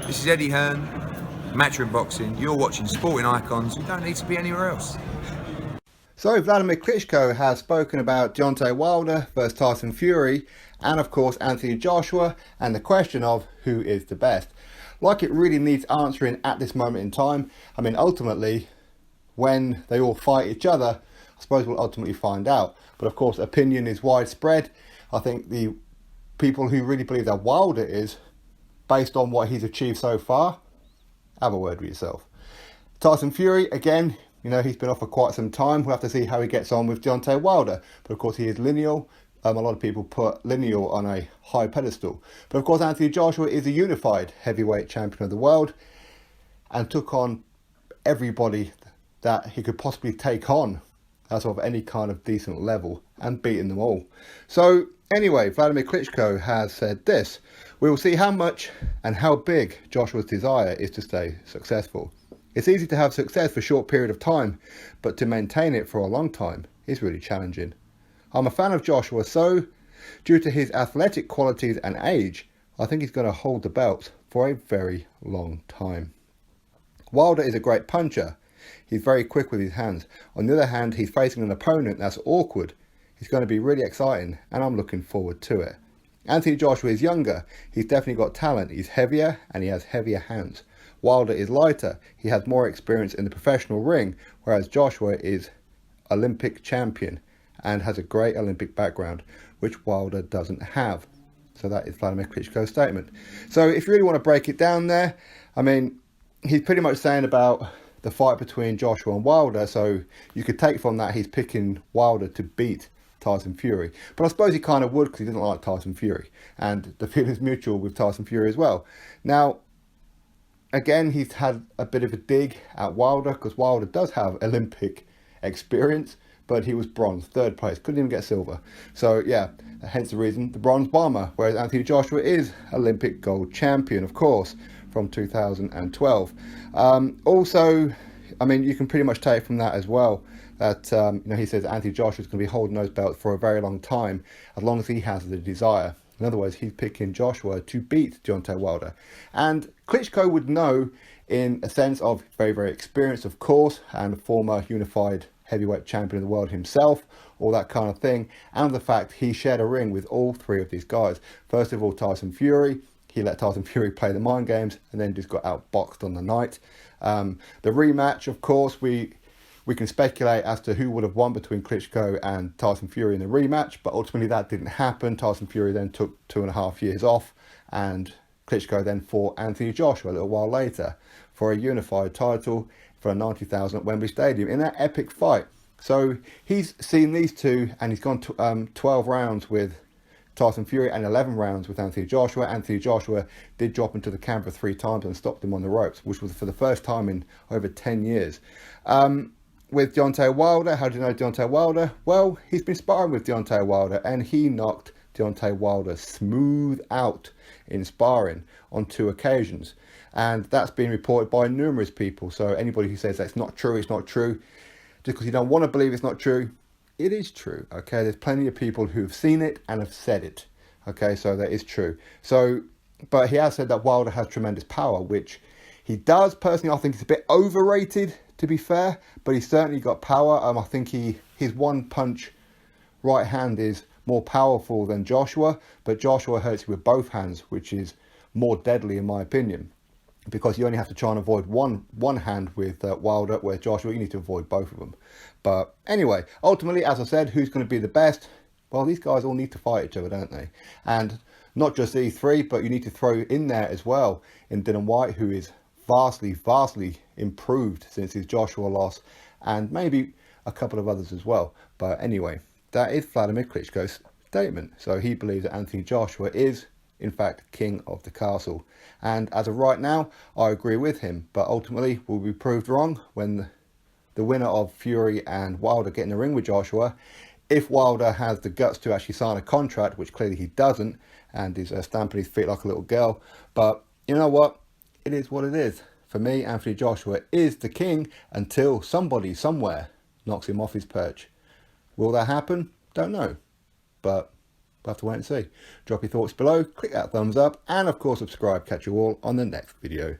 This is Eddie Hearn, Matchroom Boxing. You're watching Sporting Icons. You don't need to be anywhere else. So Wladimir Klitschko has spoken about Deontay Wilder versus Tyson Fury and of course Anthony Joshua and the question of who is the best. Like it really needs answering at this moment in time. I mean, ultimately, when they all fight each other, I suppose we'll ultimately find out. But of course, opinion is widespread. I think the people who really believe that Wilder is, based on what he's achieved so far, have a word with yourself. Tyson Fury, again, you know, he's been off for quite some time. We'll have to see how he gets on with Deontay Wilder. But of course, he is lineal. A lot of people put lineal on a high pedestal. But of course, Anthony Joshua is a unified heavyweight champion of the world and took on everybody that he could possibly take on as of any kind of decent level and beaten them all. So anyway, Wladimir Klitschko has said this: we will see how much and how big Joshua's desire is to stay successful. It's easy to have success for a short period of time, but to maintain it for a long time is really challenging. I'm a fan of Joshua, so due to his athletic qualities and age, I think he's going to hold the belt for a very long time. Wilder is a great puncher. He's very quick with his hands. On the other hand, he's facing an opponent that's awkward. He's going to be really exciting, and I'm looking forward to it. Anthony Joshua is younger. He's definitely got talent. He's heavier, and he has heavier hands. Wilder is lighter. He has more experience in the professional ring, whereas Joshua is Olympic champion and has a great Olympic background, which Wilder doesn't have. So that is Wladimir Klitschko's statement. So if you really want to break it down there, I mean, he's pretty much saying about the fight between Joshua and Wilder. So you could take from that he's picking Wilder to beat Tyson Fury. But I suppose he kind of would, because he doesn't like Tyson Fury. And the feeling's mutual with Tyson Fury as well. Now, again, he's had a bit of a dig at Wilder, because Wilder does have Olympic experience, but he was bronze, third place, couldn't even get silver. So yeah, hence the reason, the bronze bomber, whereas Anthony Joshua is Olympic gold champion, of course, from 2012. Also, I mean, you can pretty much take from that as well, that you know, he says Anthony Joshua is going to be holding those belts for a very long time, as long as he has the desire. In other words, he's picking Joshua to beat Deontay Wilder. And Klitschko would know, in a sense of very, very experienced, of course, and former unified heavyweight champion of the world himself, all that kind of thing, and the fact he shared a ring with all three of these guys. First of all, Tyson Fury. He let Tyson Fury play the mind games and then just got outboxed on the night. The rematch, of course, we can speculate as to who would have won between Klitschko and Tyson Fury in the rematch, but ultimately that didn't happen. Tyson Fury then took 2.5 years off, and Klitschko then fought Anthony Joshua a little while later for a unified title for a 90,000 at Wembley Stadium in that epic fight. So he's seen these two, and he's gone to 12 rounds with Tyson Fury and 11 rounds with Anthony Joshua. Anthony Joshua did drop into the camera 3 times and stopped him on the ropes, which was for the first time in over 10 years. With Deontay Wilder, how do you know Deontay Wilder? Well, he's been sparring with Deontay Wilder, and he knocked Deontay Wilder smooth out in sparring on 2 occasions. And that's been reported by numerous people. So anybody who says that's not true, it's not true, just because you don't want to believe it's not true, it is true. Okay, there's plenty of people who've seen it and have said it. Okay, so that is true. So, but he has said that Wilder has tremendous power, which he does. Personally, I think it's a bit overrated, to be fair, but he's certainly got power. I think his one punch right hand is more powerful than Joshua, but Joshua hurts you with both hands, which is more deadly in my opinion, because you only have to try and avoid one hand with Wilder, where Joshua, you need to avoid both of them. But anyway, ultimately, as I said, who's going to be the best? Well, these guys all need to fight each other, don't they? And not just these three, but you need to throw in there as well in Dylan White, who is vastly, vastly improved since his Joshua loss, and maybe a couple of others as well. But anyway, that is Wladimir Klitschko's statement. So he believes that Anthony Joshua is, in fact, king of the castle. And as of right now, I agree with him. But ultimately, will be proved wrong when the winner of Fury and Wilder get in the ring with Joshua. If Wilder has the guts to actually sign a contract, which clearly he doesn't, and is stamping his feet like a little girl. But you know what? It is what it is. For me, Anthony Joshua is the king until somebody somewhere knocks him off his perch. Will that happen? Don't know. But We'll have to wait and see. Drop your thoughts below, click that thumbs up, and of course subscribe. Catch you all on the next video.